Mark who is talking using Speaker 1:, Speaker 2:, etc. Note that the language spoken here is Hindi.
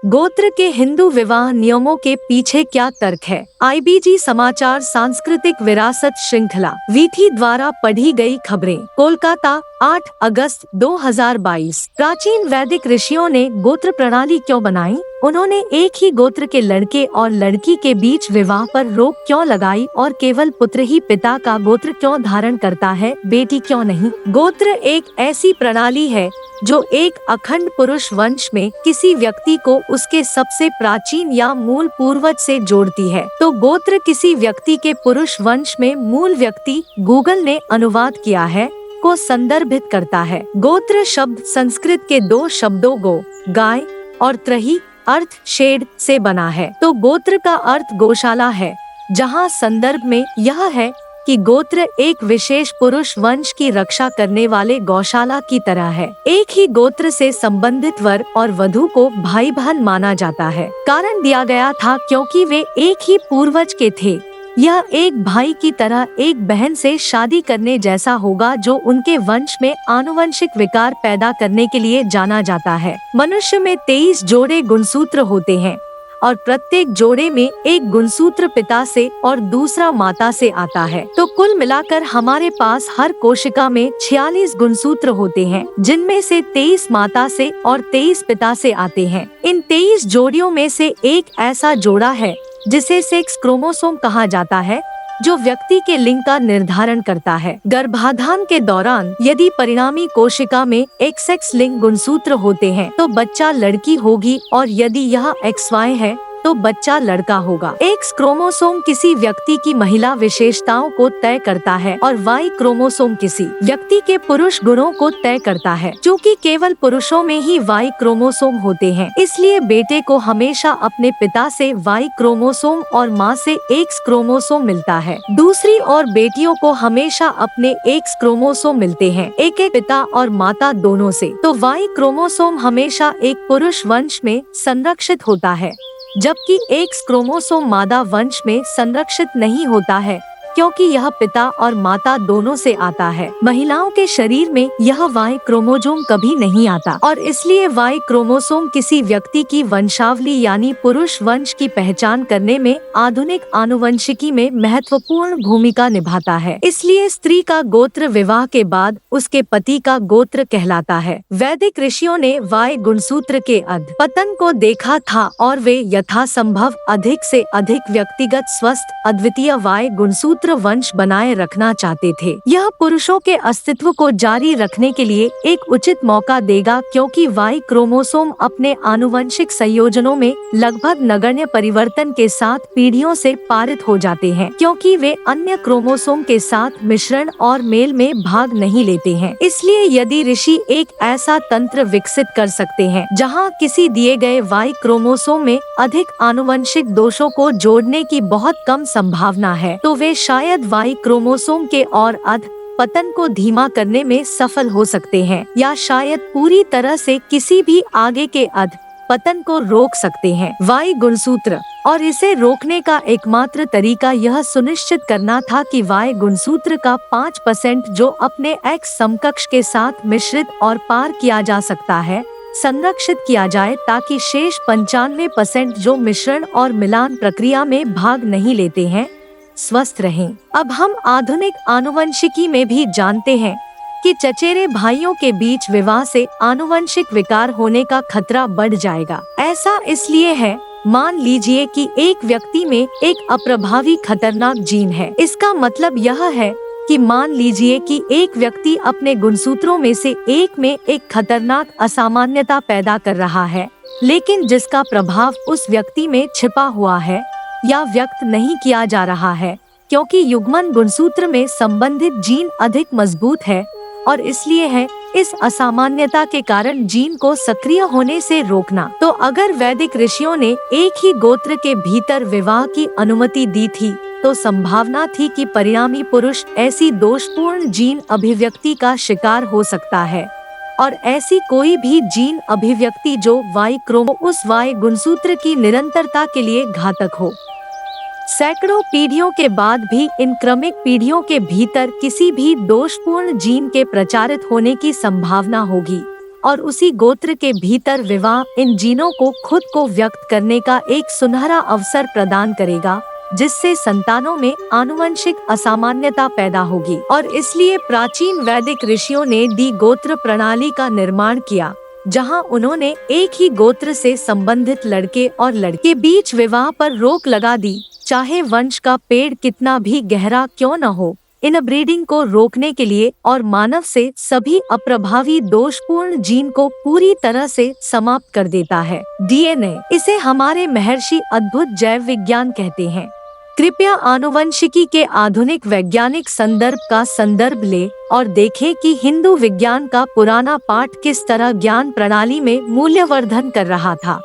Speaker 1: गोत्र के हिंदू विवाह नियमों के पीछे क्या तर्क है? IBG समाचार सांस्कृतिक विरासत श्रृंखला वीथी द्वारा पढ़ी गई खबरें। कोलकाता 8 अगस्त 2022। प्राचीन वैदिक ऋषियों ने गोत्र प्रणाली क्यों बनाई? उन्होंने एक ही गोत्र के लड़के और लड़की के बीच विवाह पर रोक क्यों लगाई और केवल पुत्र ही पिता का गोत्र क्यों धारण करता है, बेटी क्यों नहीं? गोत्र एक ऐसी प्रणाली है जो एक अखंड पुरुष वंश में किसी व्यक्ति को उसके सबसे प्राचीन या मूल पूर्वज से जोड़ती है। तो गोत्र किसी व्यक्ति के पुरुष वंश में मूल व्यक्ति, गूगल ने अनुवाद किया है, को संदर्भित करता है। गोत्र शब्द संस्कृत के दो शब्दों गो, गाय और त्रही अर्थ शेड से बना है। तो गोत्र का अर्थ गौशाला है, जहाँ संदर्भ में यह है कि गोत्र एक विशेष पुरुष वंश की रक्षा करने वाले गौशाला की तरह है। एक ही गोत्र से संबंधित वर और वधू को भाई बहन माना जाता है। कारण दिया गया था क्योंकि वे एक ही पूर्वज के थे। यह एक भाई की तरह एक बहन से शादी करने जैसा होगा जो उनके वंश में आनुवंशिक विकार पैदा करने के लिए जाना जाता है। मनुष्य में 23 जोड़े गुणसूत्र होते हैं और प्रत्येक जोड़े में एक गुणसूत्र पिता से और दूसरा माता से आता है। तो कुल मिलाकर हमारे पास हर कोशिका में 46 गुणसूत्र होते हैं, जिनमें से 23 माता से और 23 पिता से आते हैं। इन 23 जोड़ियों में से एक ऐसा जोड़ा है जिसे सेक्स क्रोमोसोम कहा जाता है, जो व्यक्ति के लिंग का निर्धारण करता है। गर्भाधान के दौरान यदि परिणामी कोशिका में XX लिंग गुणसूत्र होते हैं तो बच्चा लड़की होगी, और यदि यह XY है तो बच्चा लड़का होगा। X क्रोमोसोम किसी व्यक्ति की महिला विशेषताओं को तय करता है और Y क्रोमोसोम किसी व्यक्ति के पुरुष गुणों को तय करता है। चूँकि केवल पुरुषों में ही Y क्रोमोसोम होते हैं, इसलिए बेटे को हमेशा अपने पिता से Y क्रोमोसोम और माँ से X क्रोमोसोम मिलता है। दूसरी ओर बेटियों को हमेशा अपने X क्रोमोसोम मिलते हैं, एक पिता और माता दोनों से। तो Y क्रोमोसोम हमेशा एक पुरुष वंश में संरक्षित होता है, जबकि X क्रोमोसोम मादा वंश में संरक्षित नहीं होता है, क्योंकि यह पिता और माता दोनों से आता है। महिलाओं के शरीर में यह Y क्रोमोसोम कभी नहीं आता, और इसलिए Y क्रोमोसोम किसी व्यक्ति की वंशावली यानी पुरुष वंश की पहचान करने में आधुनिक आनुवंशिकी में महत्वपूर्ण भूमिका निभाता है। इसलिए स्त्री का गोत्र विवाह के बाद उसके पति का गोत्र कहलाता है। वैदिक ऋषियों ने Y गुणसूत्र के अधपतन को देखा था और वे यथासंभव अधिक से अधिक व्यक्तिगत स्वस्थ अद्वितीय Y गुणसूत्र वंश बनाए रखना चाहते थे। यह पुरुषों के अस्तित्व को जारी रखने के लिए एक उचित मौका देगा, क्योंकि Y क्रोमोसोम अपने आनुवंशिक संयोजनों में लगभग नगण्य परिवर्तन के साथ पीढ़ियों से पारित हो जाते हैं, क्योंकि वे अन्य क्रोमोसोम के साथ मिश्रण और मेल में भाग नहीं लेते हैं। इसलिए यदि ऋषि एक ऐसा तंत्र विकसित कर सकते हैं जहां किसी दिए गए Y क्रोमोसोम में अधिक आनुवंशिक दोषों को जोड़ने की बहुत कम संभावना है, तो वे शायद Y क्रोमोसोम के और पतन को धीमा करने में सफल हो सकते हैं, या शायद पूरी तरह से किसी भी आगे के पतन को रोक सकते हैं। Y गुणसूत्र, और इसे रोकने का एकमात्र तरीका यह सुनिश्चित करना था कि Y गुणसूत्र का 5% जो अपने X समकक्ष के साथ मिश्रित और पार किया जा सकता है, संरक्षित किया जाए, ताकि शेष 95% जो मिश्रण और मिलान प्रक्रिया में भाग नहीं लेते हैं, स्वस्थ रहें। अब हम आधुनिक आनुवंशिकी में भी जानते हैं कि चचेरे भाइयों के बीच विवाह से आनुवंशिक विकार होने का खतरा बढ़ जाएगा। ऐसा इसलिए है, मान लीजिए कि एक व्यक्ति में एक अप्रभावी खतरनाक जीन है। इसका मतलब यह है कि मान लीजिए कि एक व्यक्ति अपने गुणसूत्रों में से एक में एक खतरनाक असामान्यता पैदा कर रहा है, लेकिन जिसका प्रभाव उस व्यक्ति में छिपा हुआ है या व्यक्त नहीं किया जा रहा है, क्योंकि युग्मन गुणसूत्र में संबंधित जीन अधिक मजबूत है, और इसलिए है इस असामान्यता के कारण जीन को सक्रिय होने से रोकना। तो अगर वैदिक ऋषियों ने एक ही गोत्र के भीतर विवाह की अनुमति दी थी, तो संभावना थी कि परिणामी पुरुष ऐसी दोषपूर्ण जीन अभिव्यक्ति का शिकार हो सकता है, और ऐसी कोई भी जीन अभिव्यक्ति जो उस Y गुणसूत्र की निरंतरता के लिए घातक हो। सैकड़ों पीढ़ियों के बाद भी इन क्रमिक पीढ़ियों के भीतर किसी भी दोषपूर्ण जीन के प्रचारित होने की संभावना होगी, और उसी गोत्र के भीतर विवाह इन जीनों को खुद को व्यक्त करने का एक सुनहरा अवसर प्रदान करेगा, जिससे संतानों में आनुवंशिक असामान्यता पैदा होगी। और इसलिए प्राचीन वैदिक ऋषियों ने डी गोत्र प्रणाली का निर्माण किया, जहां उन्होंने एक ही गोत्र से संबंधित लड़के और लड़के बीच विवाह पर रोक लगा दी, चाहे वंश का पेड़ कितना भी गहरा क्यों न हो। इन ब्रीडिंग को रोकने के लिए और मानव से सभी अप्रभावी दोषपूर्ण जीन को पूरी तरह से समाप्त कर देता है। डीएनए, इसे हमारे महर्षि अद्भुत जैव विज्ञान कहते हैं। कृपया आनुवंशिकी के आधुनिक वैज्ञानिक संदर्भ का संदर्भ ले और देखें कि हिंदू विज्ञान का पुराना पाठ किस तरह ज्ञान प्रणाली में मूल्यवर्धन कर रहा था।